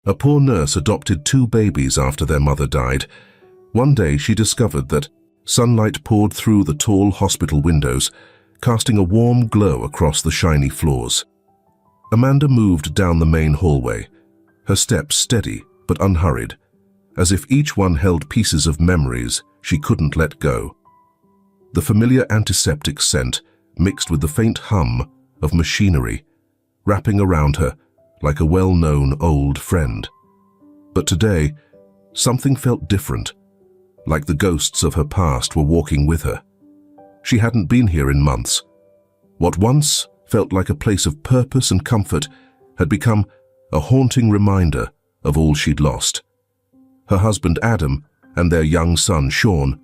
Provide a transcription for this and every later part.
A poor nurse adopted 2 babies after their mother died. One day she discovered that sunlight poured through the tall hospital windows, casting a warm glow across the shiny floors. Amanda moved down the main hallway, her steps steady but unhurried, as if each one held pieces of memories she couldn't let go. The familiar antiseptic scent mixed with the faint hum of machinery, wrapping around her like a well-known old friend. But today, something felt different, like the ghosts of her past were walking with her. She hadn't been here in months. What once felt like a place of purpose and comfort had become a haunting reminder of all she'd lost. Her husband Adam and their young son Sean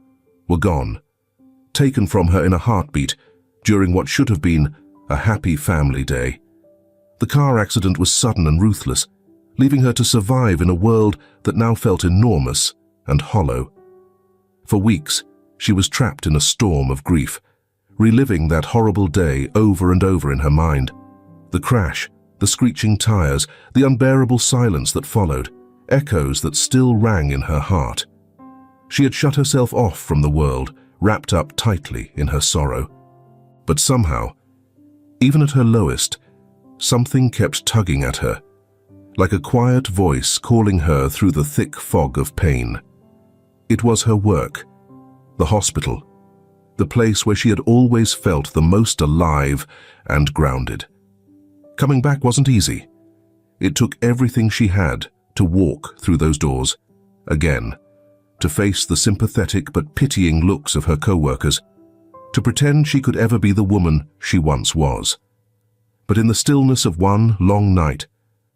were gone, taken from her in a heartbeat during what should have been a happy family day. The car accident was sudden and ruthless, leaving her to survive in a world that now felt enormous and hollow. For weeks, she was trapped in a storm of grief, reliving that horrible day over and over in her mind. The crash, the screeching tires, the unbearable silence that followed, echoes that still rang in her heart. She had shut herself off from the world, wrapped up tightly in her sorrow. But somehow, even at her lowest, something kept tugging at her, like a quiet voice calling her through the thick fog of pain. It was her work, the hospital, the place where she had always felt the most alive and grounded. Coming back wasn't easy. It took everything she had to walk through those doors again, to face the sympathetic but pitying looks of her co-workers, to pretend she could ever be the woman she once was. But in the stillness of one long night,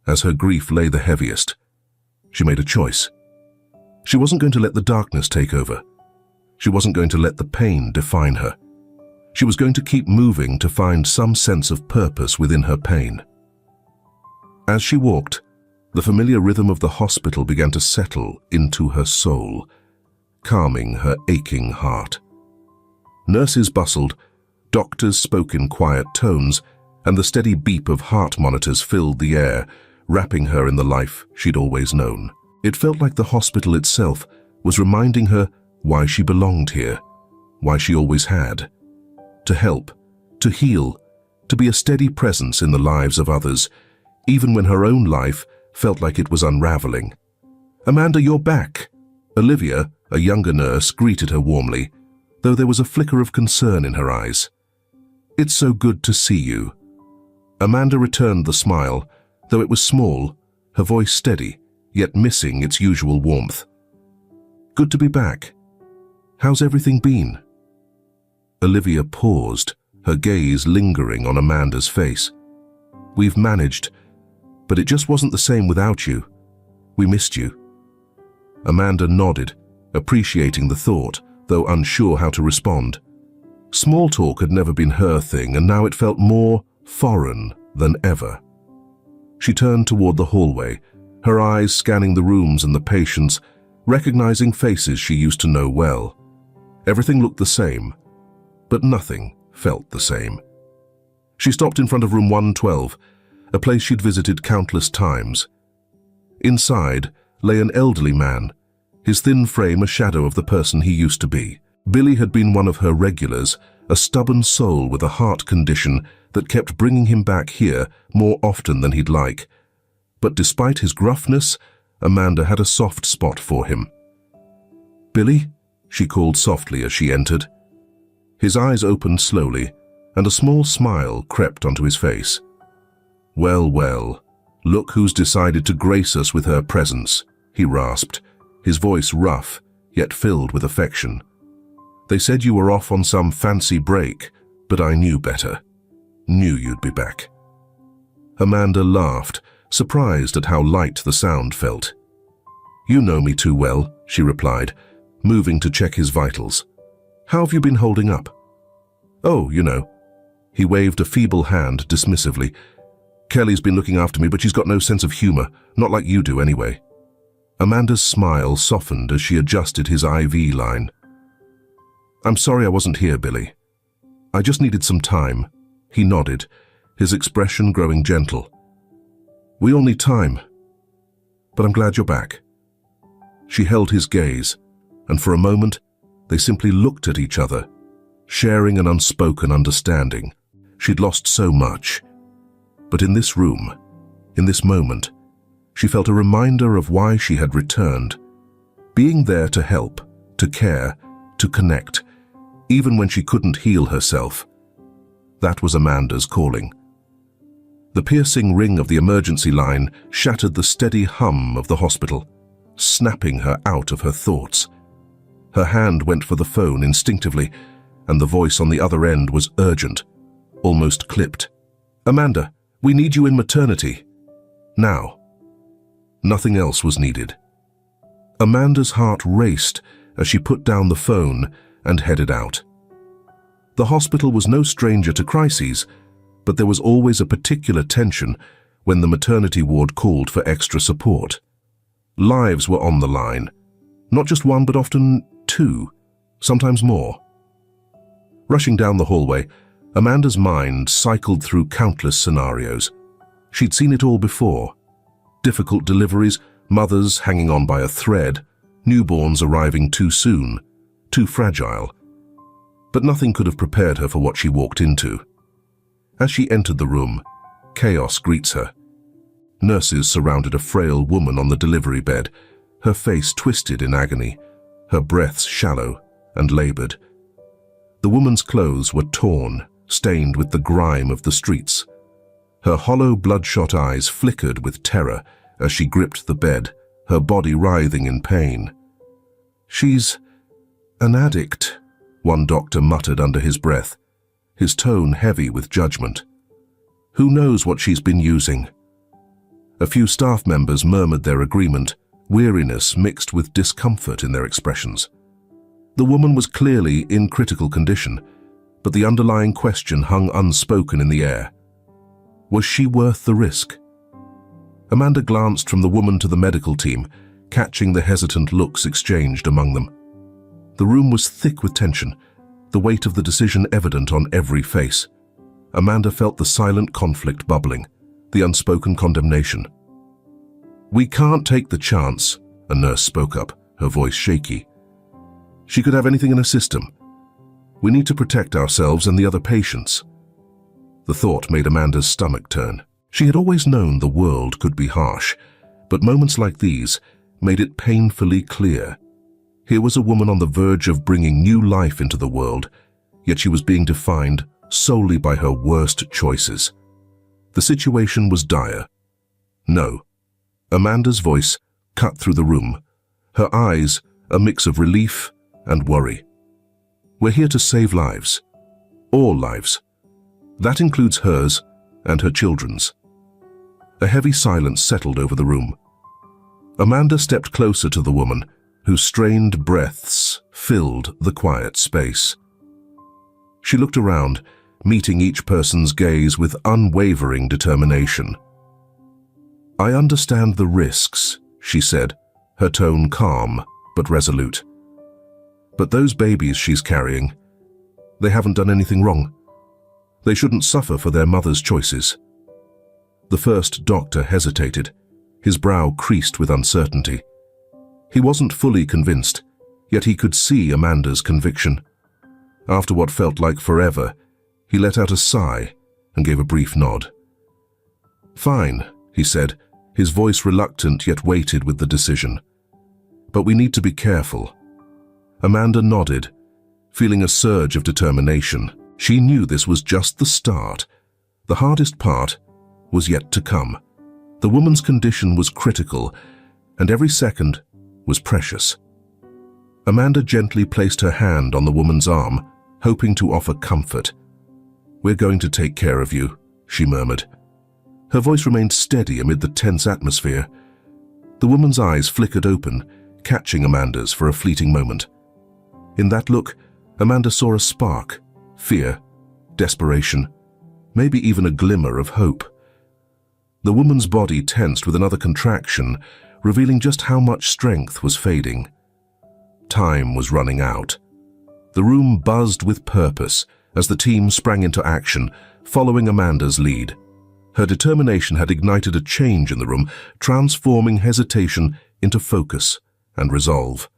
as her grief lay the heaviest, she made a choice. She wasn't going to let the darkness take over. She wasn't going to let the pain define her. She was going to keep moving to find some sense of purpose within her pain. As she walked, the familiar rhythm of the hospital began to settle into her soul, calming her aching heart. Nurses bustled, doctors spoke in quiet tones, and the steady beep of heart monitors filled the air, wrapping her in the life she'd always known. It felt like the hospital itself was reminding her why she belonged here, why she always had. To help, to heal, to be a steady presence in the lives of others, even when her own life felt like it was unraveling. "Amanda, you're back!" Olivia, a younger nurse, greeted her warmly, though there was a flicker of concern in her eyes. "It's so good to see you." Amanda returned the smile, though it was small, her voice steady, yet missing its usual warmth. "Good to be back. How's everything been?" Olivia paused, her gaze lingering on Amanda's face. "We've managed, but it just wasn't the same without you. We missed you." Amanda nodded, appreciating the thought, though unsure how to respond. Small talk had never been her thing, and now it felt more foreign than ever. She turned toward the hallway, her eyes scanning the rooms and the patients, recognizing faces she used to know well. Everything looked the same, but nothing felt the same. She stopped in front of room 112, a place she'd visited countless times. Inside lay an elderly man, his thin frame a shadow of the person he used to be. Billy had been one of her regulars, a stubborn soul with a heart condition that kept bringing him back here more often than he'd like. But despite his gruffness, Amanda had a soft spot for him. "Billy?" she called softly as she entered. His eyes opened slowly, and a small smile crept onto his face. "Well, well, look who's decided to grace us with her presence," he rasped, his voice rough, yet filled with affection. "They said you were off on some fancy break, but I knew better. Knew you'd be back." Amanda laughed, surprised at how light the sound felt. "You know me too well," she replied, moving to check his vitals. "How have you been holding up?" "Oh, you know." He waved a feeble hand dismissively. "Kelly's been looking after me, but she's got no sense of humor, not like you do anyway." Amanda's smile softened as she adjusted his IV line. "I'm sorry I wasn't here, Billy. I just needed some time." He nodded, his expression growing gentle. "We all need time." but I'm glad you're back." She held his gaze, and for a moment, they simply looked at each other, sharing an unspoken understanding. She'd lost so much. But in this room, in this moment, she felt a reminder of why she had returned. Being there to help, to care, to connect, even when she couldn't heal herself. That was Amanda's calling. The piercing ring of the emergency line shattered the steady hum of the hospital, snapping her out of her thoughts. Her hand went for the phone instinctively, and the voice on the other end was urgent, almost clipped. "Amanda, we need you in maternity. Now." Nothing else was needed. Amanda's heart raced as she put down the phone and headed out. The hospital was no stranger to crises, but there was always a particular tension when the maternity ward called for extra support. Lives were on the line, not just one but often two, sometimes more. Rushing down the hallway, Amanda's mind cycled through countless scenarios. She'd seen it all before. Difficult deliveries, mothers hanging on by a thread, newborns arriving too soon, too fragile. But nothing could have prepared her for what she walked into. As she entered the room, chaos greets her. Nurses surrounded a frail woman on the delivery bed, her face twisted in agony, her breaths shallow and labored. The woman's clothes were torn, stained with the grime of the streets. Her hollow, bloodshot eyes flickered with terror as she gripped the bed, her body writhing in pain. "She's an addict," one doctor muttered under his breath, his tone heavy with judgment. "Who knows what she's been using?" A few staff members murmured their agreement, weariness mixed with discomfort in their expressions. The woman was clearly in critical condition, but the underlying question hung unspoken in the air. Was she worth the risk? Amanda glanced from the woman to the medical team, catching the hesitant looks exchanged among them. The room was thick with tension, the weight of the decision evident on every face. Amanda felt the silent conflict bubbling, the unspoken condemnation. "We can't take the chance," a nurse spoke up, her voice shaky. "She could have anything in her system. We need to protect ourselves and the other patients." The thought made Amanda's stomach turn. She had always known the world could be harsh, but moments like these made it painfully clear. Here was a woman on the verge of bringing new life into the world, yet she was being defined solely by her worst choices. The situation was dire. "No." Amanda's voice cut through the room, her eyes a mix of relief and worry. "We're here to save lives. All lives. That includes hers and her children's." A heavy silence settled over the room. Amanda stepped closer to the woman, whose strained breaths filled the quiet space. She looked around, meeting each person's gaze with unwavering determination. "I understand the risks," she said, her tone calm but resolute. "But those babies she's carrying, they haven't done anything wrong. They shouldn't suffer for their mother's choices." The first doctor hesitated, his brow creased with uncertainty. He wasn't fully convinced, yet he could see Amanda's conviction. After what felt like forever, he let out a sigh and gave a brief nod. "Fine," he said, his voice reluctant yet weighted with the decision. "But we need to be careful." Amanda nodded, feeling a surge of determination. She knew this was just the start. The hardest part was yet to come. The woman's condition was critical, and every second was precious. Amanda gently placed her hand on the woman's arm, hoping to offer comfort. "We're going to take care of you," she murmured. Her voice remained steady amid the tense atmosphere. The woman's eyes flickered open, catching Amanda's for a fleeting moment. In that look, Amanda saw a spark, fear, desperation, maybe even a glimmer of hope. The woman's body tensed with another contraction, revealing just how much strength was fading. Time was running out. The room buzzed with purpose as the team sprang into action, following Amanda's lead. Her determination had ignited a change in the room, transforming hesitation into focus and resolve.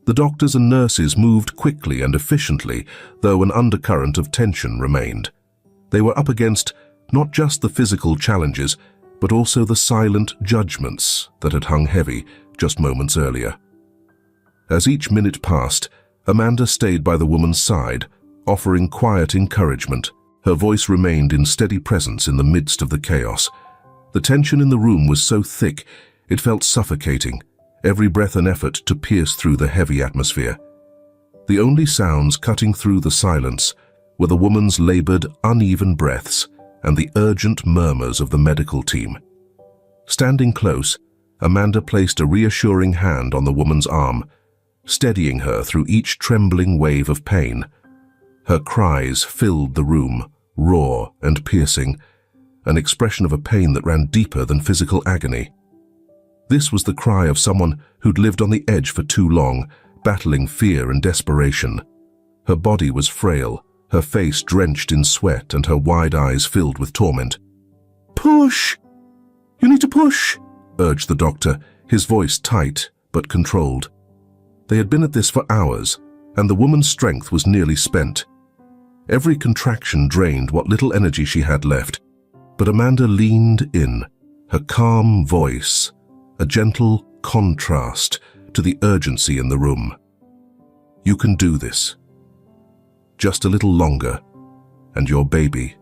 The doctors and nurses moved quickly and efficiently, though an undercurrent of tension remained. They were up against not just the physical challenges, but also the silent judgments that had hung heavy just moments earlier. As each minute passed, Amanda stayed by the woman's side, offering quiet encouragement. Her voice remained in steady presence in the midst of the chaos. The tension in the room was so thick, it felt suffocating, every breath an effort to pierce through the heavy atmosphere. The only sounds cutting through the silence were the woman's labored, uneven breaths and the urgent murmurs of the medical team. Standing close, Amanda placed a reassuring hand on the woman's arm, steadying her through each trembling wave of pain. Her cries filled the room, raw and piercing, an expression of a pain that ran deeper than physical agony. This was the cry of someone who'd lived on the edge for too long, battling fear and desperation. Her body was frail, her face drenched in sweat and her wide eyes filled with torment. "Push! You need to push!" urged the doctor, his voice tight but controlled. They had been at this for hours, and the woman's strength was nearly spent. Every contraction drained what little energy she had left, but Amanda leaned in, her calm voice a gentle contrast to the urgency in the room. "You can do this. Just a little longer, and your baby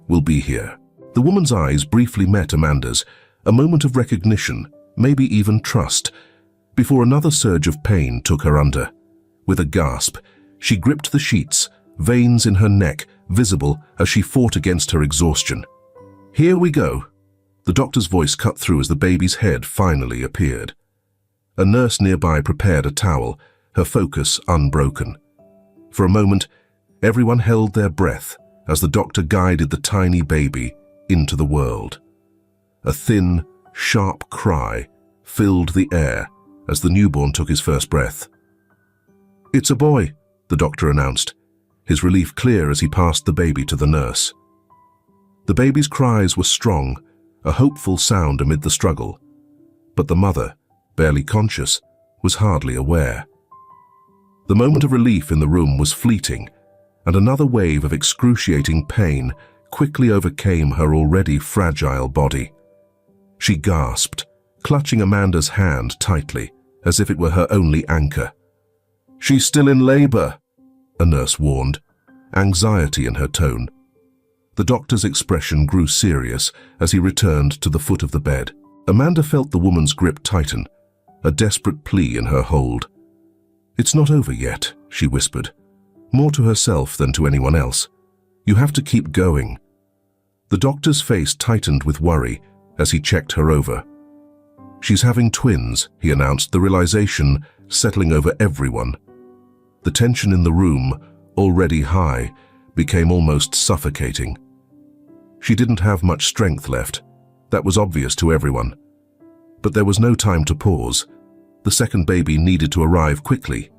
will be here." The woman's eyes briefly met Amanda's, a moment of recognition, maybe even trust, before another surge of pain took her under. With a gasp, she gripped the sheets, veins in her neck visible as she fought against her exhaustion. "Here we go." The doctor's voice cut through as the baby's head finally appeared. A nurse nearby prepared a towel, her focus unbroken. For a moment, everyone held their breath as the doctor guided the tiny baby into the world. A thin, sharp cry filled the air as the newborn took his first breath. "It's a boy," the doctor announced, his relief clear as he passed the baby to the nurse. The baby's cries were strong, a hopeful sound amid the struggle, but the mother, barely conscious, was hardly aware. The moment of relief in the room was fleeting, and another wave of excruciating pain quickly overcame her already fragile body. She gasped, clutching Amanda's hand tightly, as if it were her only anchor. "She's still in labor," a nurse warned, anxiety in her tone. The doctor's expression grew serious as he returned to the foot of the bed. Amanda felt the woman's grip tighten, a desperate plea in her hold. "It's not over yet," she whispered, more to herself than to anyone else. "You have to keep going." The doctor's face tightened with worry as he checked her over. "She's having twins," he announced, the realization settling over everyone. The tension in the room, already high, became almost suffocating. She didn't have much strength left. That was obvious to everyone. But there was no time to pause. The second baby needed to arrive quickly.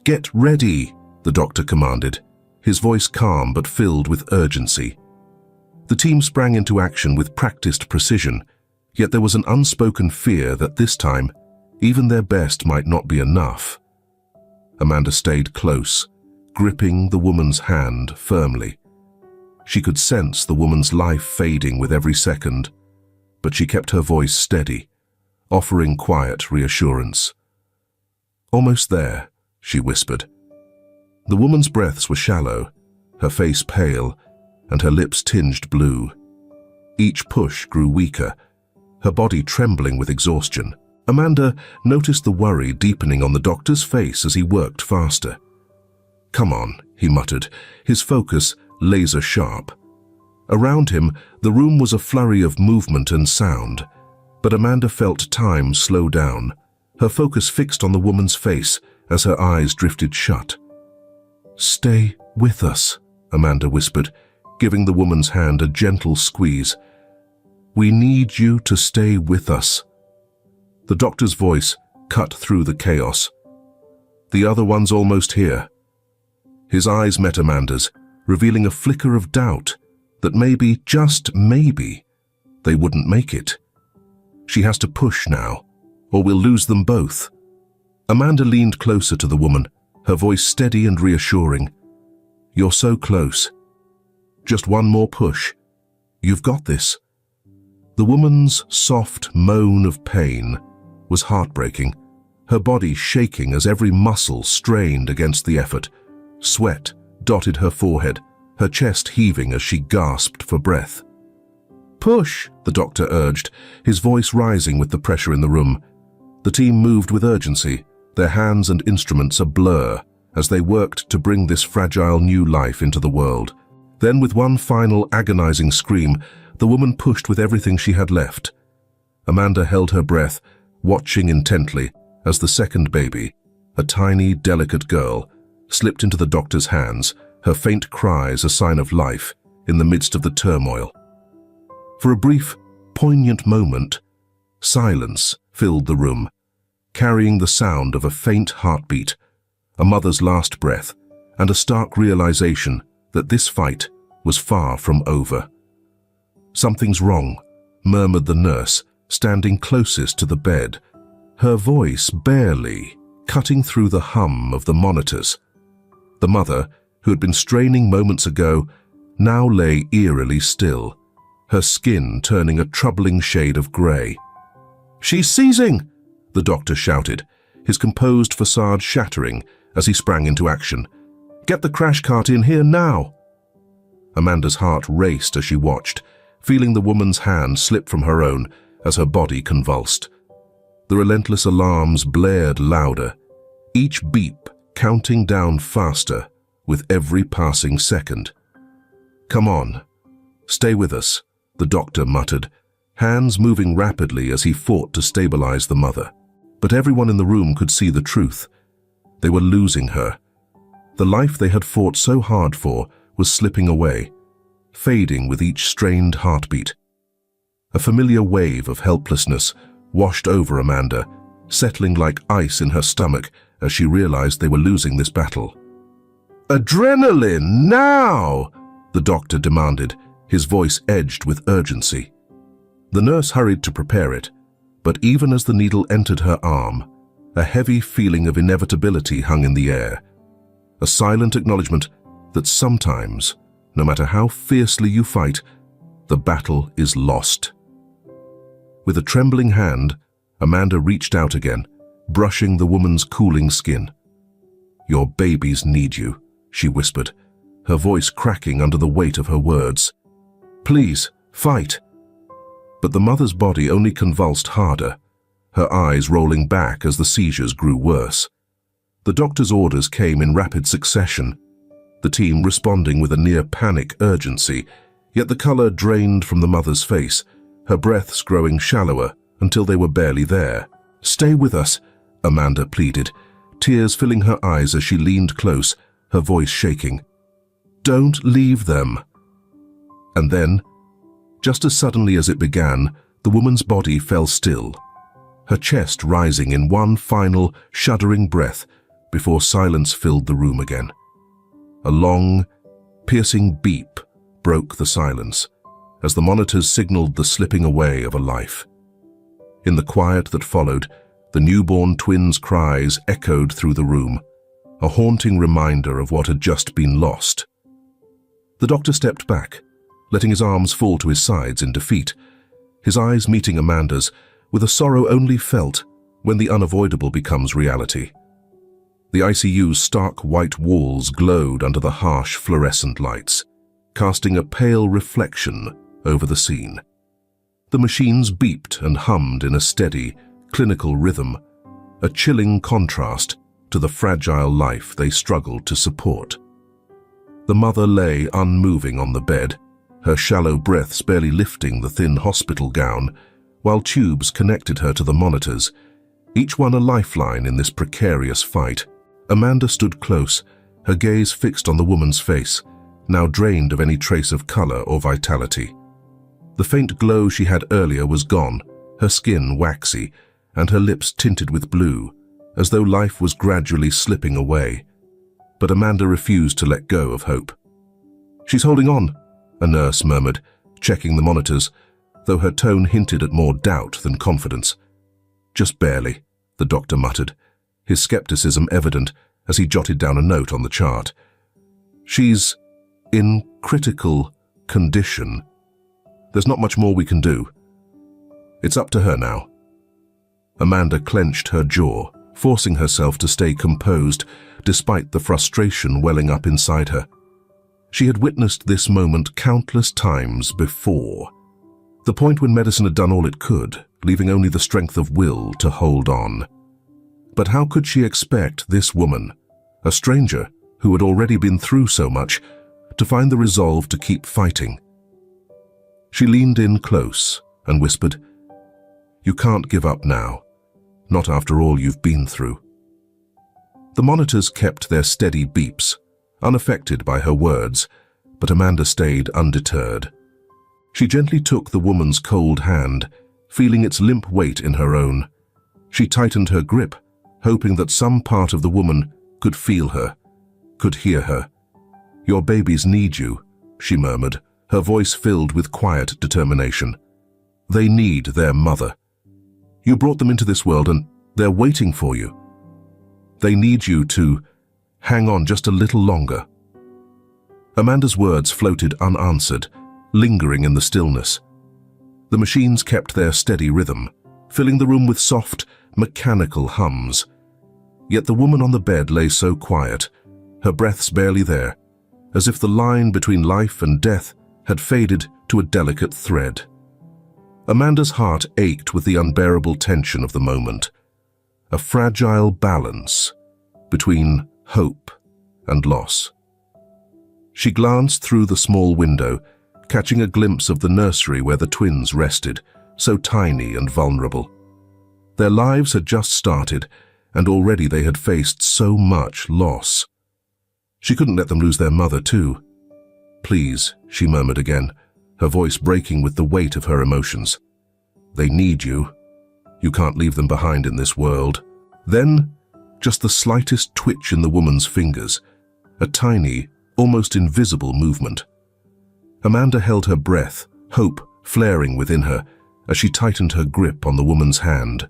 "Get ready," the doctor commanded, his voice calm but filled with urgency. The team sprang into action with practiced precision, yet there was an unspoken fear that this time, even their best might not be enough. Amanda stayed close, gripping the woman's hand firmly. She could sense the woman's life fading with every second, but she kept her voice steady, offering quiet reassurance. "Almost there," she whispered. The woman's breaths were shallow, her face pale, and her lips tinged blue. Each push grew weaker, her body trembling with exhaustion. Amanda noticed the worry deepening on the doctor's face as he worked faster. "Come on," he muttered, his focus laser sharp. Around him, the room was a flurry of movement and sound, but Amanda felt time slow down, her focus fixed on the woman's face as her eyes drifted shut. "Stay with us," Amanda whispered, giving the woman's hand a gentle squeeze. "We need you to stay with us." The doctor's voice cut through the chaos. "The other one's almost here." His eyes met Amanda's, revealing a flicker of doubt, that maybe, just maybe, they wouldn't make it. She has to push now, or we'll lose them both. Amanda leaned closer to the woman, her voice steady and reassuring. You're so close. Just one more push. You've got this. The woman's soft moan of pain was heartbreaking, her body shaking as every muscle strained against the effort. Sweat dotted her forehead, her chest heaving as she gasped for breath. Push, the doctor urged, his voice rising with the pressure in the room. The team moved with urgency, their hands and instruments a blur as they worked to bring this fragile new life into the world. Then, with one final agonizing scream, the woman pushed with everything she had left. Amanda held her breath, watching intently as the second baby, a tiny, delicate girl, slipped into the doctor's hands, her faint cries a sign of life in the midst of the turmoil. For a brief, poignant moment, silence filled the room, carrying the sound of a faint heartbeat, a mother's last breath, and a stark realization that this fight was far from over. Something's wrong, murmured the nurse, standing closest to the bed, her voice barely cutting through the hum of the monitors. The mother, who had been straining moments ago, now lay eerily still, her skin turning a troubling shade of grey. She's seizing! The doctor shouted, his composed facade shattering as he sprang into action. Get the crash cart in here now! Amanda's heart raced as she watched, feeling the woman's hand slip from her own as her body convulsed. The relentless alarms blared louder, each beep counting down faster with every passing second. Come on, stay with us, the doctor muttered, hands moving rapidly as he fought to stabilize the mother. But everyone in the room could see the truth. They were losing her. The life they had fought so hard for was slipping away, fading with each strained heartbeat. A familiar wave of helplessness washed over Amanda, settling like ice in her stomach as she realized they were losing this battle. Adrenaline, now! The doctor demanded, his voice edged with urgency. The nurse hurried to prepare it, but even as the needle entered her arm, a heavy feeling of inevitability hung in the air, a silent acknowledgement that sometimes, no matter how fiercely you fight, the battle is lost. With a trembling hand, Amanda reached out again, brushing the woman's cooling skin. Your babies need you, she whispered, her voice cracking under the weight of her words. Please, fight. But the mother's body only convulsed harder, her eyes rolling back as the seizures grew worse. The doctor's orders came in rapid succession, the team responding with a near-panic urgency, yet the color drained from the mother's face, her breaths growing shallower until they were barely there. Stay with us, Amanda pleaded, tears filling her eyes as she leaned close, her voice shaking. Don't leave them. And then, just as suddenly as it began, the woman's body fell still, her chest rising in one final, shuddering breath before silence filled the room again. A long, piercing beep broke the silence as the monitors signaled the slipping away of a life. In the quiet that followed, the newborn twins' cries echoed through the room, a haunting reminder of what had just been lost. The doctor stepped back, letting his arms fall to his sides in defeat, his eyes meeting Amanda's with a sorrow only felt when the unavoidable becomes reality. The ICU's stark white walls glowed under the harsh fluorescent lights, casting a pale reflection over the scene. The machines beeped and hummed in a steady, clinical rhythm, a chilling contrast to the fragile life they struggled to support. The mother lay unmoving on the bed, her shallow breaths barely lifting the thin hospital gown, while tubes connected her to the monitors, each one a lifeline in this precarious fight. Amanda stood close, her gaze fixed on the woman's face, now drained of any trace of color or vitality. The faint glow she had earlier was gone, her skin waxy, and her lips tinted with blue, as though life was gradually slipping away. But Amanda refused to let go of hope. She's holding on, a nurse murmured, checking the monitors, though her tone hinted at more doubt than confidence. Just barely, the doctor muttered, his skepticism evident as he jotted down a note on the chart. She's in critical condition. There's not much more we can do. It's up to her now. Amanda clenched her jaw, forcing herself to stay composed despite the frustration welling up inside her. She had witnessed this moment countless times before. The point when medicine had done all it could, leaving only the strength of will to hold on. But how could she expect this woman, a stranger who had already been through so much, to find the resolve to keep fighting? She leaned in close and whispered, "You can't give up now, not after all you've been through." The monitors kept their steady beeps, unaffected by her words, but Amanda stayed undeterred. She gently took the woman's cold hand, feeling its limp weight in her own. She tightened her grip, hoping that some part of the woman could feel her, could hear her. "Your babies need you," she murmured, her voice filled with quiet determination. "They need their mother. You brought them into this world and they're waiting for you. They need you to hang on just a little longer." Amanda's words floated unanswered, lingering in the stillness. The machines kept their steady rhythm, filling the room with soft, mechanical hums. Yet the woman on the bed lay so quiet, her breaths barely there, as if the line between life and death had faded to a delicate thread. Amanda's heart ached with the unbearable tension of the moment, a fragile balance between hope and loss. She glanced through the small window, catching a glimpse of the nursery where the twins rested, so tiny and vulnerable. Their lives had just started, and already they had faced so much loss. She couldn't let them lose their mother too. "Please," she murmured again, her voice breaking with the weight of her emotions. "They need you. You can't leave them behind in this world." Then, just the slightest twitch in the woman's fingers, a tiny, almost invisible movement. Amanda held her breath, hope flaring within her, as she tightened her grip on the woman's hand.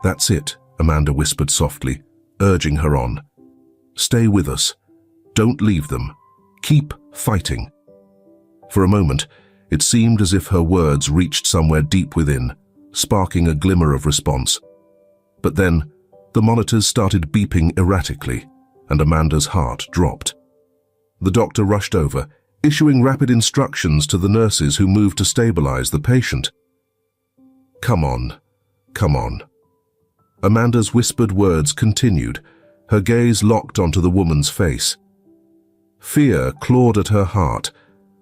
"That's it," Amanda whispered softly, urging her on. "Stay with us. Don't leave them. Keep fighting." For a moment, it seemed as if her words reached somewhere deep within, sparking a glimmer of response. But then, the monitors started beeping erratically, and Amanda's heart dropped. The doctor rushed over, issuing rapid instructions to the nurses who moved to stabilize the patient. "Come on, come on." Amanda's whispered words continued, her gaze locked onto the woman's face. Fear clawed at her heart,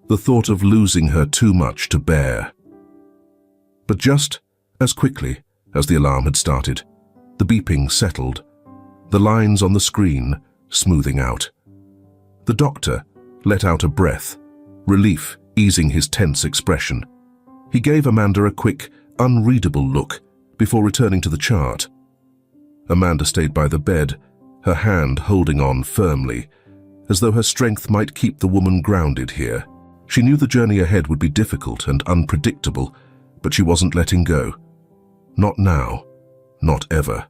the thought of losing her too much to bear. But just as quickly as the alarm had started, the beeping settled, the lines on the screen smoothing out. The doctor let out a breath, relief easing his tense expression. He gave Amanda a quick, unreadable look before returning to the chart. Amanda stayed by the bed, her hand holding on firmly, as though her strength might keep the woman grounded here. She knew the journey ahead would be difficult and unpredictable, but she wasn't letting go. Not now, not ever.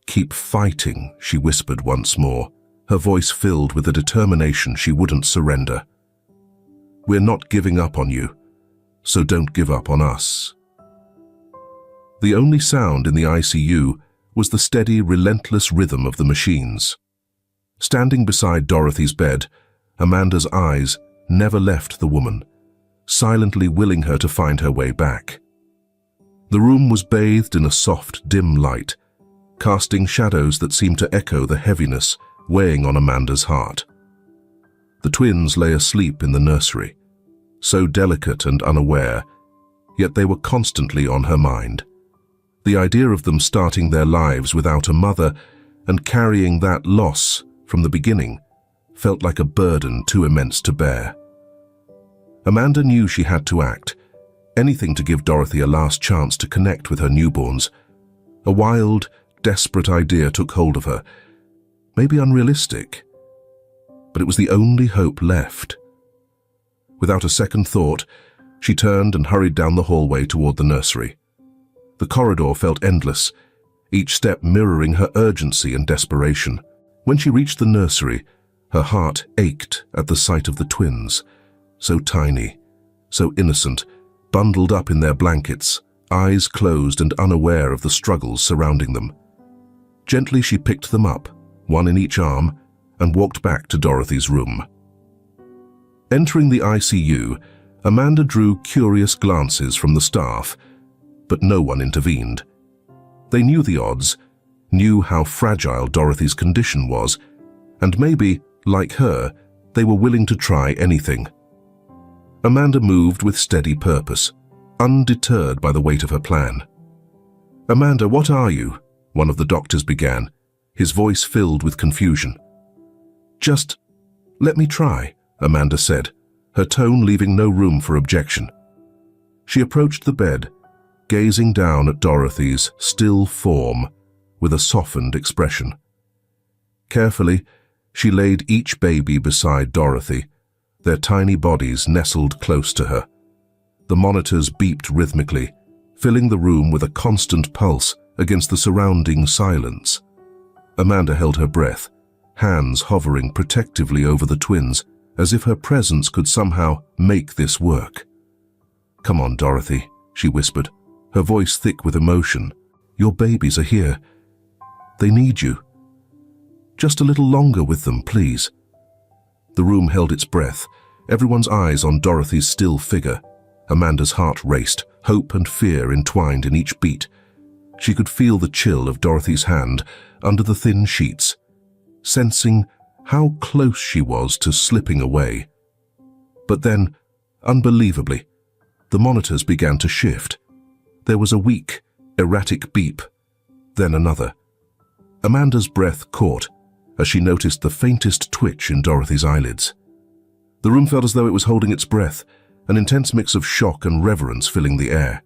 "Keep fighting," she whispered once more, her voice filled with a determination she wouldn't surrender. "We're not giving up on you, so don't give up on us." The only sound in the ICU was the steady, relentless rhythm of the machines. Standing beside Dorothy's bed, Amanda's eyes never left the woman, silently willing her to find her way back. The room was bathed in a soft, dim light, casting shadows that seemed to echo the heaviness weighing on Amanda's heart. The twins lay asleep in the nursery, so delicate and unaware, yet they were constantly on her mind. The idea of them starting their lives without a mother and carrying that loss from the beginning felt like a burden too immense to bear. Amanda knew she had to act, anything to give Dorothy a last chance to connect with her newborns. A wild, desperate idea took hold of her, maybe unrealistic, but it was the only hope left. Without a second thought, she turned and hurried down the hallway toward the nursery. The corridor felt endless, each step mirroring her urgency and desperation. When she reached the nursery, her heart ached at the sight of the twins, so tiny, so innocent, bundled up in their blankets, eyes closed and unaware of the struggles surrounding them. Gently she picked them up, one in each arm, and walked back to Dorothy's room. Entering the ICU, Amanda drew curious glances from the staff, but no one intervened. They knew the odds, knew how fragile Dorothy's condition was, and maybe, like her, they were willing to try anything. Amanda moved with steady purpose, undeterred by the weight of her plan. "Amanda, what are you?" one of the doctors began, his voice filled with confusion. "Just let me try," Amanda said, her tone leaving no room for objection. She approached the bed, gazing down at Dorothy's still form with a softened expression. Carefully, she laid each baby beside Dorothy, their tiny bodies nestled close to her. The monitors beeped rhythmically, filling the room with a constant pulse against the surrounding silence. Amanda held her breath, hands hovering protectively over the twins, as if her presence could somehow make this work. "Come on, Dorothy," she whispered, her voice thick with emotion. "Your babies are here. They need you. Just a little longer with them, please." The room held its breath, everyone's eyes on Dorothy's still figure. Amanda's heart raced, hope and fear entwined in each beat. She could feel the chill of Dorothy's hand under the thin sheets, sensing how close she was to slipping away. But then, unbelievably, the monitors began to shift. There was a weak, erratic beep, then another. Amanda's breath caught as she noticed the faintest twitch in Dorothy's eyelids. The room felt as though it was holding its breath, an intense mix of shock and reverence filling the air.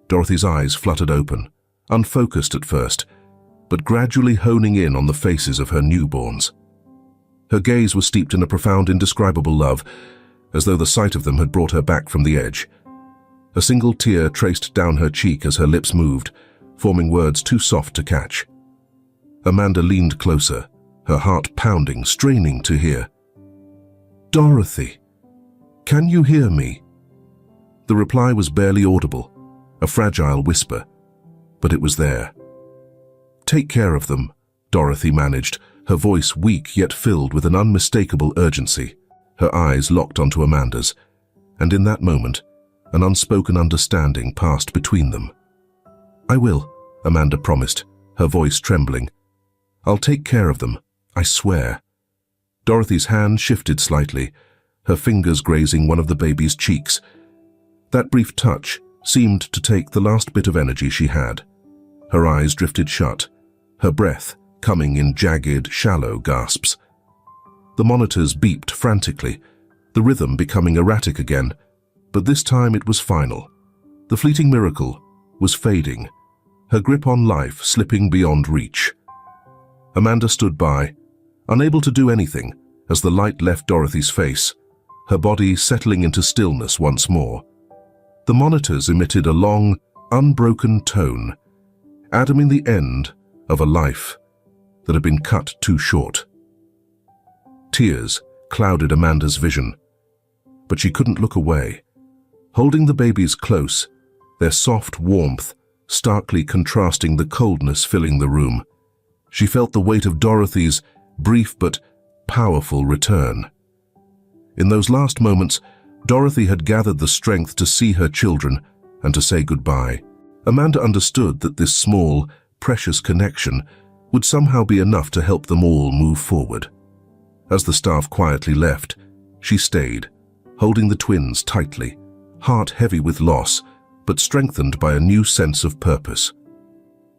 Dorothy's eyes fluttered open, unfocused at first, but gradually honing in on the faces of her newborns. Her gaze was steeped in a profound, indescribable love, as though the sight of them had brought her back from the edge. A single tear traced down her cheek as her lips moved, forming words too soft to catch. Amanda leaned closer, her heart pounding, straining to hear. "Dorothy, can you hear me?" The reply was barely audible, a fragile whisper, but it was there. "Take care of them," Dorothy managed, her voice weak yet filled with an unmistakable urgency. Her eyes locked onto Amanda's, and in that moment, an unspoken understanding passed between them. "I will," Amanda promised, her voice trembling. "I'll take care of them, I swear." Dorothy's hand shifted slightly, her fingers grazing one of the baby's cheeks. That brief touch seemed to take the last bit of energy she had. Her eyes drifted shut, her breath coming in jagged, shallow gasps. The monitors beeped frantically, the rhythm becoming erratic again, but this time it was final. The fleeting miracle was fading, her grip on life slipping beyond reach. Amanda stood by, unable to do anything, as the light left Dorothy's face, her body settling into stillness once more. The monitors emitted a long, unbroken tone, atoming the end of a life that had been cut too short. Tears clouded Amanda's vision, but she couldn't look away. Holding the babies close, their soft warmth starkly contrasting the coldness filling the room, she felt the weight of Dorothy's brief but powerful return. In those last moments, Dorothy had gathered the strength to see her children and to say goodbye. Amanda understood that this small, precious connection would somehow be enough to help them all move forward. As the staff quietly left, she stayed, holding the twins tightly, heart heavy with loss, but strengthened by a new sense of purpose.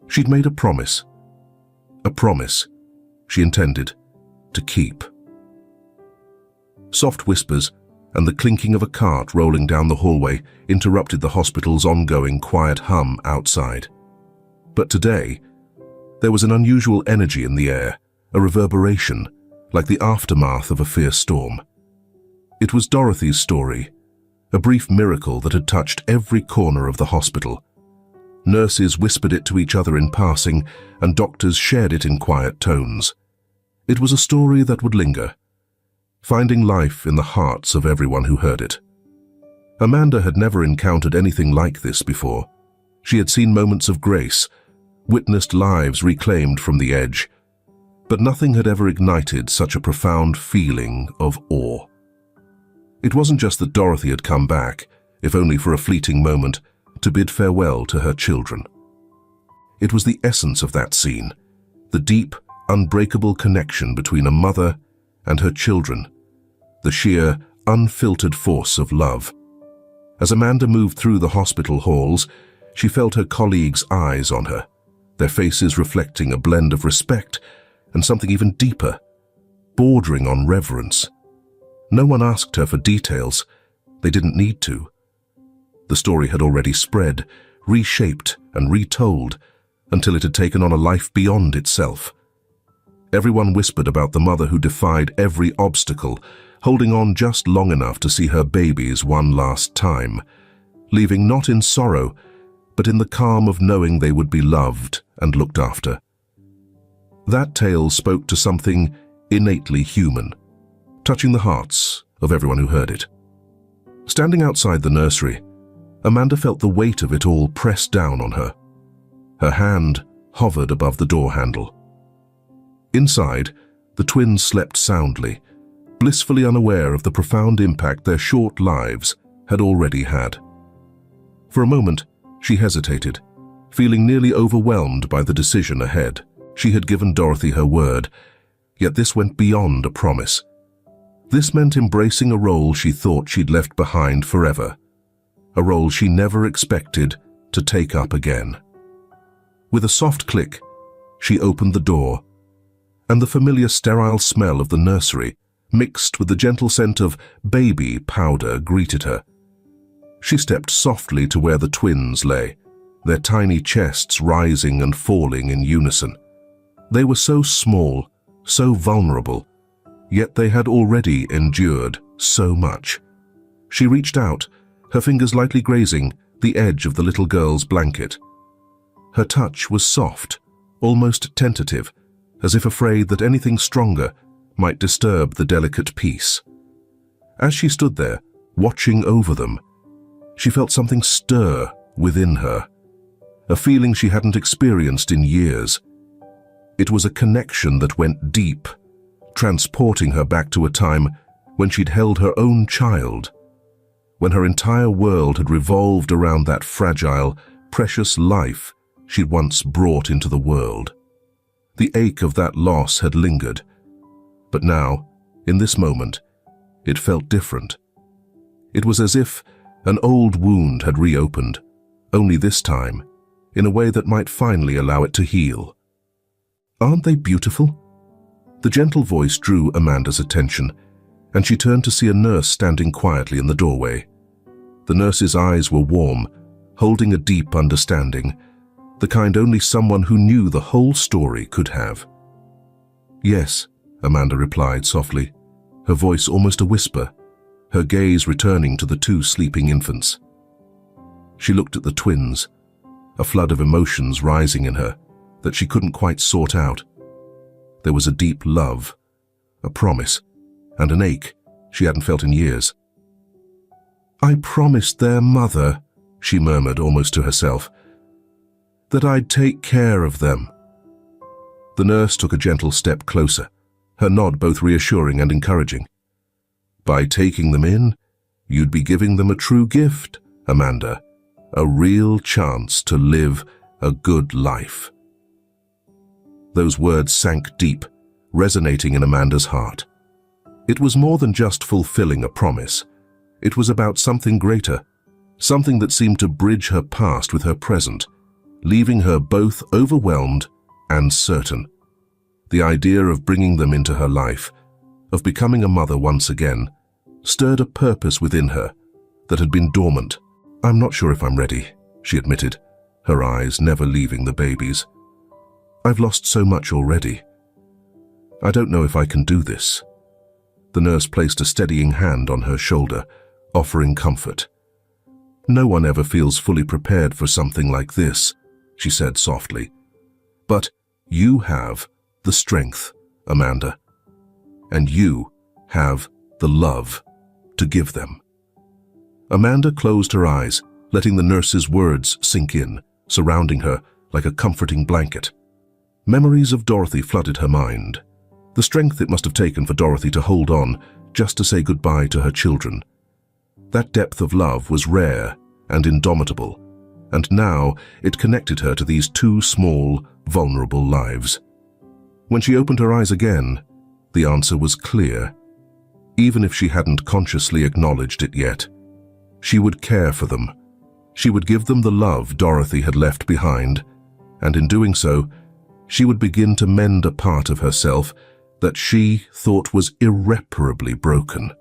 She'd made a promise she intended to keep. Soft whispers and the clinking of a cart rolling down the hallway interrupted the hospital's ongoing quiet hum outside. But today, there was an unusual energy in the air, a reverberation, like the aftermath of a fierce storm. It was Dorothy's story, a brief miracle that had touched every corner of the hospital. Nurses whispered it to each other in passing, and doctors shared it in quiet tones. It was a story that would linger, finding life in the hearts of everyone who heard it. Amanda had never encountered anything like this before. She had seen moments of grace, witnessed lives reclaimed from the edge, but nothing had ever ignited such a profound feeling of awe. It wasn't just that Dorothy had come back, if only for a fleeting moment, to bid farewell to her children. It was the essence of that scene, the deep, unbreakable connection between a mother and her children, the sheer, unfiltered force of love. As Amanda moved through the hospital halls, she felt her colleagues' eyes on her, their faces reflecting a blend of respect and something even deeper, bordering on reverence. No one asked her for details. They didn't need to. The story had already spread, reshaped and retold until it had taken on a life beyond itself. Everyone whispered about the mother who defied every obstacle, holding on just long enough to see her babies one last time, leaving not in sorrow, but in the calm of knowing they would be loved and looked after. That tale spoke to something innately human, touching the hearts of everyone who heard it. Standing outside the nursery, Amanda felt the weight of it all pressed down on her. Her hand hovered above the door handle. Inside, the twins slept soundly, blissfully unaware of the profound impact their short lives had already had. For a moment, she hesitated, feeling nearly overwhelmed by the decision ahead. She had given Dorothy her word, yet this went beyond a promise. This meant embracing a role she thought she'd left behind forever, a role she never expected to take up again. With a soft click, she opened the door, and the familiar sterile smell of the nursery, mixed with the gentle scent of baby powder, greeted her. She stepped softly to where the twins lay, their tiny chests rising and falling in unison. They were so small, so vulnerable, yet they had already endured so much. She reached out, her fingers lightly grazing the edge of the little girl's blanket. Her touch was soft, almost tentative, as if afraid that anything stronger might disturb the delicate peace. As she stood there, watching over them, she felt something stir within her, a feeling she hadn't experienced in years. It was a connection that went deep, transporting her back to a time when she'd held her own child, when her entire world had revolved around that fragile, precious life she'd once brought into the world. The ache of that loss had lingered, but now, in this moment, it felt different. It was as if an old wound had reopened, only this time, in a way that might finally allow it to heal. "Aren't they beautiful?" The gentle voice drew Amanda's attention, and she turned to see a nurse standing quietly in the doorway. The nurse's eyes were warm, holding a deep understanding, the kind only someone who knew the whole story could have. "Yes," Amanda replied softly, her voice almost a whisper, her gaze returning to the two sleeping infants. She looked at the twins, a flood of emotions rising in her that she couldn't quite sort out. There was a deep love, a promise, and an ache she hadn't felt in years. "I promised their mother," she murmured almost to herself, "that I'd take care of them." The nurse took a gentle step closer, her nod both reassuring and encouraging. "By taking them in, you'd be giving them a true gift, Amanda, a real chance to live a good life." Those words sank deep, resonating in Amanda's heart. It was more than just fulfilling a promise. It was about something greater, something that seemed to bridge her past with her present, leaving her both overwhelmed and certain. The idea of bringing them into her life, of becoming a mother once again, stirred a purpose within her that had been dormant. "I'm not sure if I'm ready," she admitted, her eyes never leaving the babies. "I've lost so much already. I don't know if I can do this." The nurse placed a steadying hand on her shoulder, offering comfort. "No one ever feels fully prepared for something like this," she said softly. "But you have the strength, Amanda. And you have the love to give them." Amanda closed her eyes, letting the nurse's words sink in, surrounding her like a comforting blanket. Memories of Dorothy flooded her mind. The strength it must have taken for Dorothy to hold on just to say goodbye to her children. That depth of love was rare and indomitable, and now it connected her to these two small, vulnerable lives. When she opened her eyes again, the answer was clear. Even if she hadn't consciously acknowledged it yet, she would care for them. She would give them the love Dorothy had left behind, and in doing so, she would begin to mend a part of herself that she thought was irreparably broken.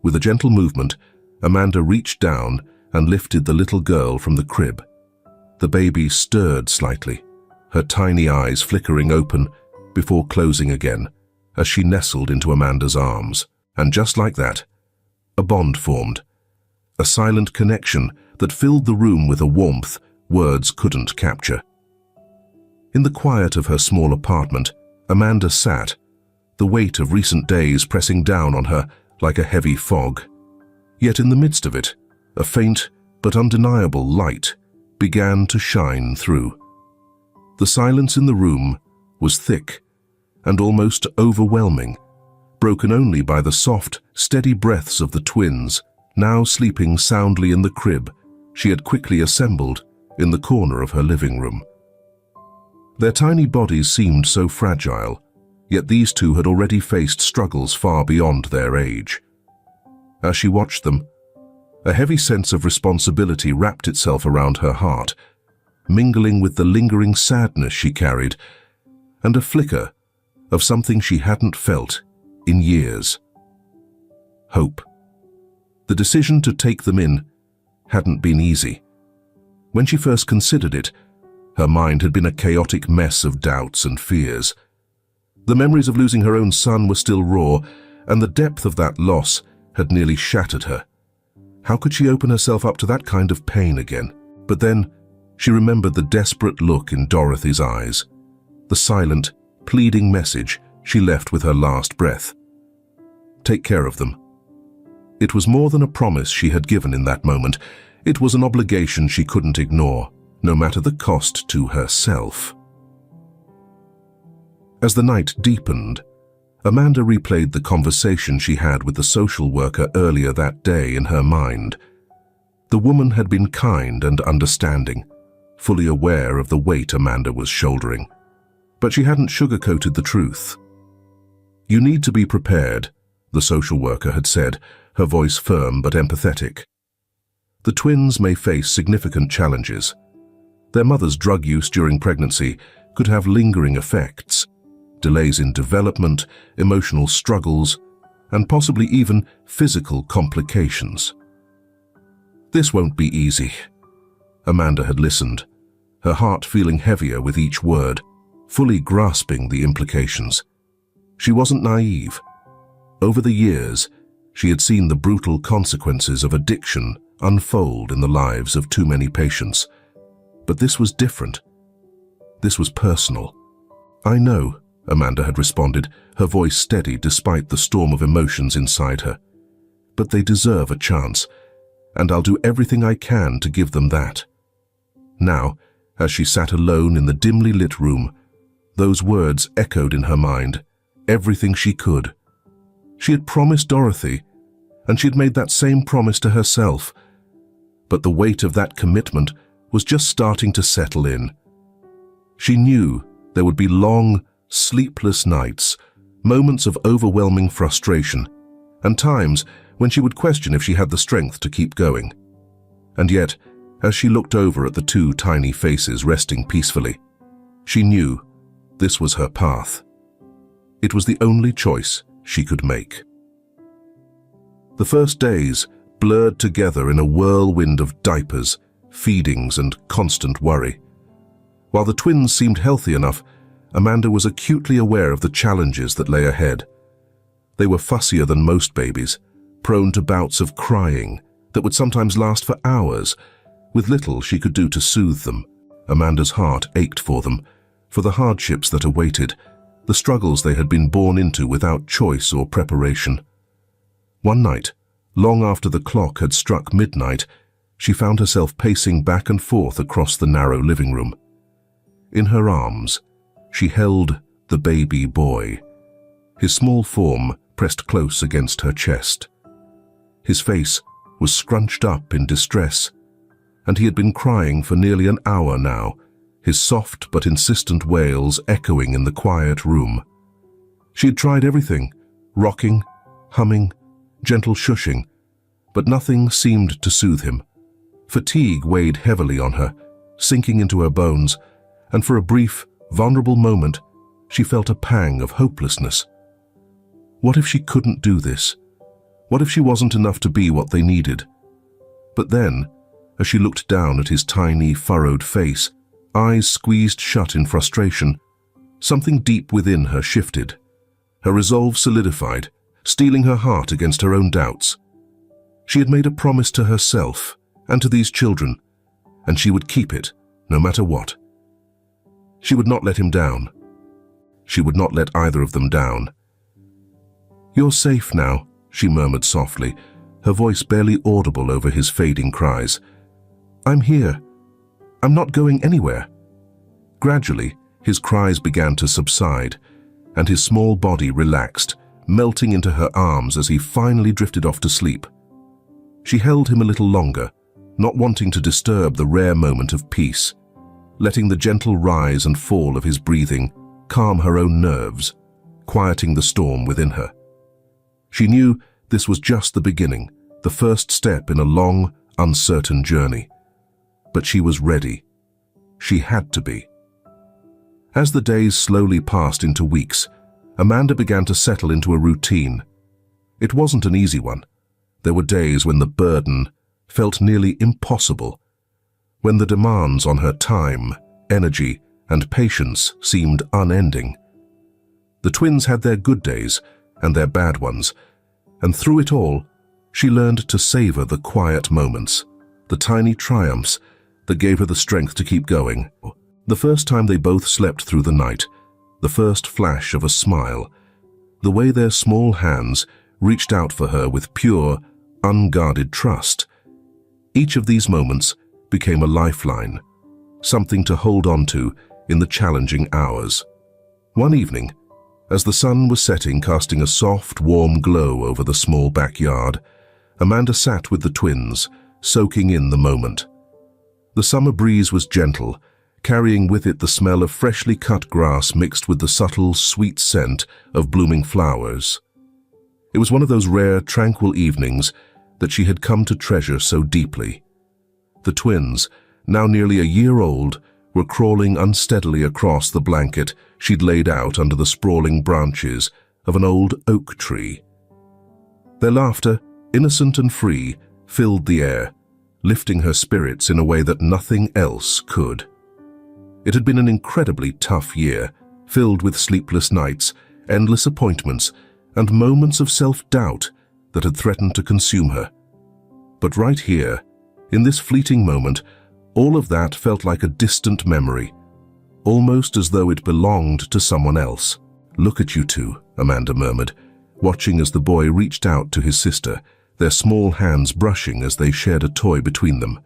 With a gentle movement, Amanda reached down and lifted the little girl from the crib. The baby stirred slightly, her tiny eyes flickering open before closing again as she nestled into Amanda's arms. And just like that, a bond formed, a silent connection that filled the room with a warmth words couldn't capture. In the quiet of her small apartment, Amanda sat, the weight of recent days pressing down on her like a heavy fog. Yet in the midst of it, a faint but undeniable light began to shine through. The silence in the room was thick and almost overwhelming, broken only by the soft, steady breaths of the twins, now sleeping soundly in the crib she had quickly assembled in the corner of her living room. Their tiny bodies seemed so fragile, yet these two had already faced struggles far beyond their age. As she watched them, a heavy sense of responsibility wrapped itself around her heart, mingling with the lingering sadness she carried, and a flicker of something she hadn't felt in years. Hope. The decision to take them in hadn't been easy. When she first considered it, her mind had been a chaotic mess of doubts and fears. The memories of losing her own son were still raw, and the depth of that loss had nearly shattered her. How could she open herself up to that kind of pain again? But then she remembered the desperate look in Dorothy's eyes, the silent, pleading message she left with her last breath. Take care of them. It was more than a promise she had given in that moment. It was an obligation she couldn't ignore, no matter the cost to herself. As the night deepened, Amanda replayed the conversation she had with the social worker earlier that day in her mind. The woman had been kind and understanding, fully aware of the weight Amanda was shouldering. But she hadn't sugarcoated the truth. "You need to be prepared," the social worker had said, her voice firm but empathetic. "The twins may face significant challenges. Their mother's drug use during pregnancy could have lingering effects, delays in development, emotional struggles, and possibly even physical complications. This won't be easy." Amanda had listened, her heart feeling heavier with each word, fully grasping the implications. She wasn't naive. Over the years, she had seen the brutal consequences of addiction unfold in the lives of too many patients. But this was different. This was personal. "I know," Amanda had responded, her voice steady despite the storm of emotions inside her. "But they deserve a chance, and I'll do everything I can to give them that." Now, as she sat alone in the dimly lit room, those words echoed in her mind, everything she could. She had promised Dorothy, and she had made that same promise to herself. But the weight of that commitment was just starting to settle in. She knew there would be long, sleepless nights, moments of overwhelming frustration, and times when she would question if she had the strength to keep going. And yet, as she looked over at the two tiny faces resting peacefully, she knew this was her path. It was the only choice she could make. The first days blurred together in a whirlwind of diapers, feedings, and constant worry. While the twins seemed healthy enough, Amanda was acutely aware of the challenges that lay ahead. They were fussier than most babies, prone to bouts of crying that would sometimes last for hours, with little she could do to soothe them. Amanda's heart ached for them, for the hardships that awaited, the struggles they had been born into without choice or preparation. One night, long after the clock had struck midnight, she found herself pacing back and forth across the narrow living room. In her arms, she held the baby boy, his small form pressed close against her chest. His face was scrunched up in distress, and he had been crying for nearly an hour now, his soft but insistent wails echoing in the quiet room. She had tried everything, rocking, humming, gentle shushing, but nothing seemed to soothe him. Fatigue weighed heavily on her, sinking into her bones, and for a brief, vulnerable moment, she felt a pang of hopelessness. What if she couldn't do this? What if she wasn't enough to be what they needed? But then, as she looked down at his tiny, furrowed face, eyes squeezed shut in frustration, something deep within her shifted. Her resolve solidified, steeling her heart against her own doubts. She had made a promise to herself and to these children, and she would keep it, no matter what. She would not let him down. She would not let either of them down. "You're safe now," she murmured softly, her voice barely audible over his fading cries. "I'm here. I'm not going anywhere." Gradually, his cries began to subside, and his small body relaxed, melting into her arms as he finally drifted off to sleep. She held him a little longer, not wanting to disturb the rare moment of peace, letting the gentle rise and fall of his breathing calm her own nerves, quieting the storm within her. She knew this was just the beginning, the first step in a long, uncertain journey. But she was ready. She had to be. As the days slowly passed into weeks, Amanda began to settle into a routine. It wasn't an easy one. There were days when the burden felt nearly impossible, when the demands on her time, energy, and patience seemed unending. The twins had their good days and their bad ones, and through it all, she learned to savor the quiet moments, the tiny triumphs that gave her the strength to keep going. The first time they both slept through the night, the first flash of a smile, the way their small hands reached out for her with pure, unguarded trust. Each of these moments became a lifeline, something to hold on to in the challenging hours. One evening, as the sun was setting, casting a soft, warm glow over the small backyard, Amanda sat with the twins, soaking in the moment. The summer breeze was gentle, carrying with it the smell of freshly cut grass mixed with the subtle, sweet scent of blooming flowers. It was one of those rare, tranquil evenings that she had come to treasure so deeply. The twins, now nearly a year old, were crawling unsteadily across the blanket she'd laid out under the sprawling branches of an old oak tree. Their laughter, innocent and free, filled the air, lifting her spirits in a way that nothing else could. It had been an incredibly tough year, filled with sleepless nights, endless appointments, and moments of self-doubt that had threatened to consume her. But right here, in this fleeting moment, all of that felt like a distant memory, almost as though it belonged to someone else. "Look at you two," Amanda murmured, watching as the boy reached out to his sister, their small hands brushing as they shared a toy between them.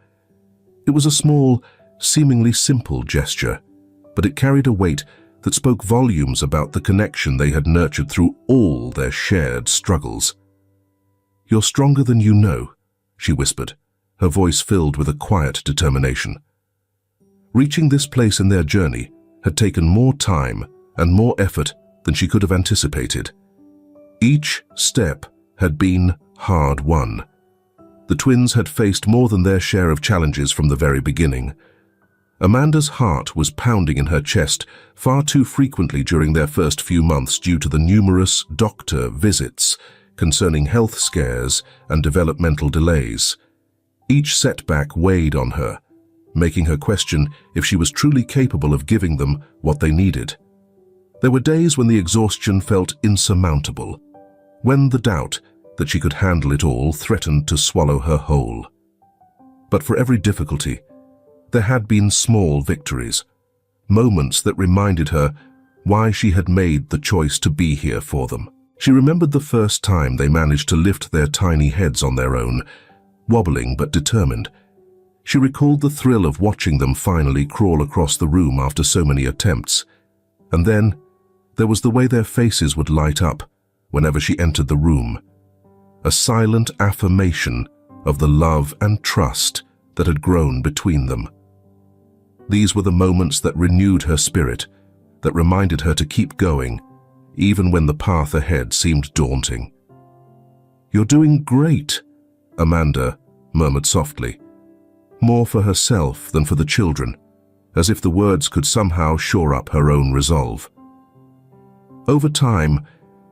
It was a small, seemingly simple gesture, but it carried a weight that spoke volumes about the connection they had nurtured through all their shared struggles. "You're stronger than you know," she whispered, her voice filled with a quiet determination. Reaching this place in their journey had taken more time and more effort than she could have anticipated. Each step had been hard-won. The twins had faced more than their share of challenges from the very beginning. Amanda's heart was pounding in her chest far too frequently during their first few months due to the numerous doctor visits concerning health scares and developmental delays. Each setback weighed on her, making her question if she was truly capable of giving them what they needed. There were days when the exhaustion felt insurmountable, when the doubt that she could handle it all threatened to swallow her whole. But for every difficulty, there had been small victories, moments that reminded her why she had made the choice to be here for them. She remembered the first time they managed to lift their tiny heads on their own, wobbling but determined. She recalled the thrill of watching them finally crawl across the room after so many attempts. And then, there was the way their faces would light up whenever she entered the room, a silent affirmation of the love and trust that had grown between them. These were the moments that renewed her spirit, that reminded her to keep going, even when the path ahead seemed daunting. "You're doing great," Amanda murmured softly, more for herself than for the children, as if the words could somehow shore up her own resolve. Over time,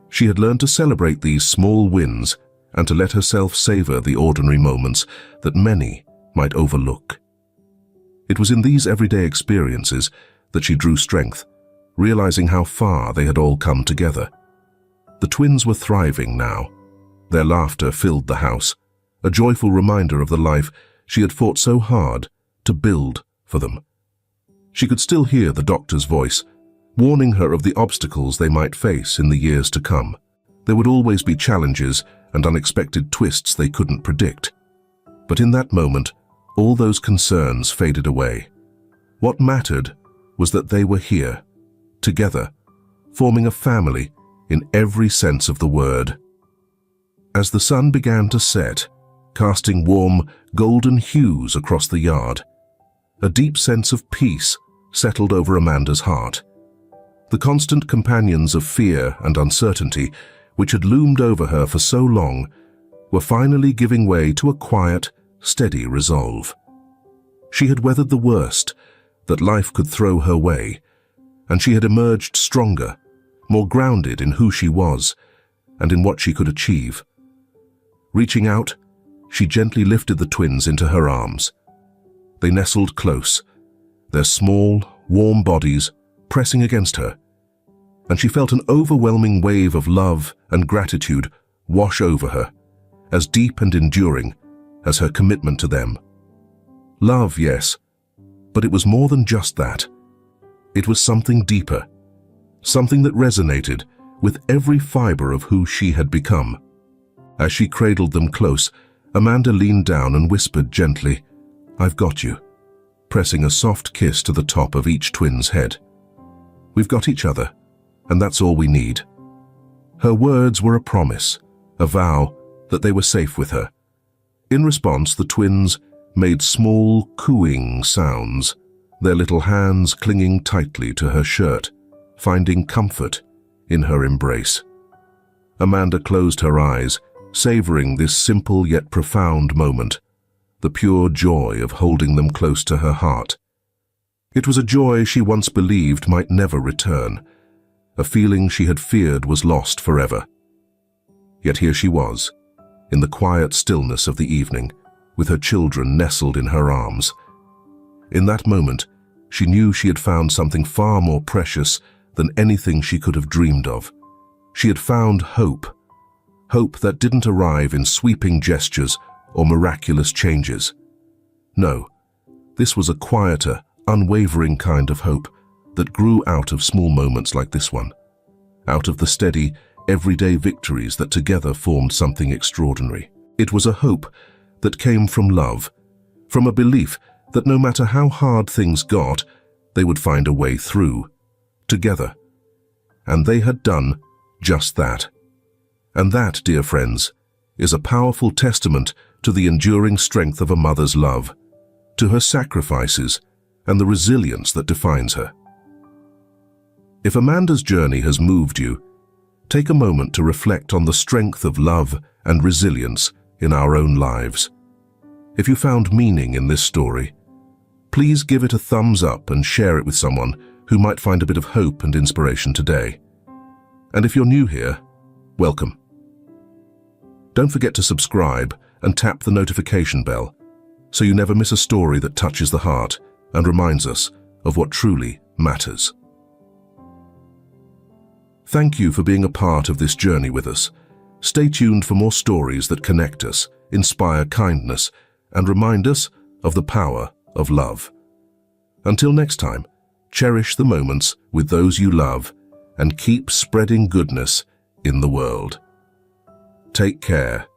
she had learned to celebrate these small wins and to let herself savor the ordinary moments that many might overlook. It was in these everyday experiences that she drew strength, realizing how far they had all come together. The twins were thriving now. Their laughter filled the house, a joyful reminder of the life she had fought so hard to build for them. She could still hear the doctor's voice, warning her of the obstacles they might face in the years to come. There would always be challenges and unexpected twists they couldn't predict. But in that moment, all those concerns faded away. What mattered was that they were here, together, forming a family in every sense of the word. As the sun began to set, casting warm, golden hues across the yard, a deep sense of peace settled over Amanda's heart. The constant companions of fear and uncertainty, which had loomed over her for so long, were finally giving way to a quiet, steady resolve. She had weathered the worst that life could throw her way, and she had emerged stronger, more grounded in who she was and in what she could achieve. Reaching out, she gently lifted the twins into her arms. They nestled close, their small, warm bodies pressing against her, and she felt an overwhelming wave of love and gratitude wash over her, as deep and enduring as her commitment to them. Love, yes, but it was more than just that. It was something deeper, something that resonated with every fiber of who she had become. As she cradled them close, Amanda leaned down and whispered gently, "I've got you," pressing a soft kiss to the top of each twin's head. "We've got each other, and that's all we need." Her words were a promise, a vow that they were safe with her. In response, the twins made small, cooing sounds, their little hands clinging tightly to her shirt, finding comfort in her embrace. Amanda closed her eyes, savoring this simple yet profound moment, the pure joy of holding them close to her heart. It was a joy she once believed might never return, a feeling she had feared was lost forever. Yet here she was, in the quiet stillness of the evening, with her children nestled in her arms. In that moment, she knew she had found something far more precious than anything she could have dreamed of. She had found hope, hope that didn't arrive in sweeping gestures or miraculous changes. No, this was a quieter, unwavering kind of hope that grew out of small moments like this one, out of the steady, everyday victories that together formed something extraordinary. It was a hope that came from love, from a belief that no matter how hard things got, they would find a way through, together. And they had done just that. And that, dear friends, is a powerful testament to the enduring strength of a mother's love, to her sacrifices, and the resilience that defines her. If Amanda's journey has moved you, take a moment to reflect on the strength of love and resilience in our own lives. If you found meaning in this story, please give it a thumbs up and share it with someone who might find a bit of hope and inspiration today. And if you're new here, welcome. Don't forget to subscribe and tap the notification bell so you never miss a story that touches the heart and reminds us of what truly matters. Thank you for being a part of this journey with us, Stay tuned for more stories that connect us, inspire kindness, and remind us of the power of love. Until next time, cherish the moments with those you love and keep spreading goodness in the world. Take care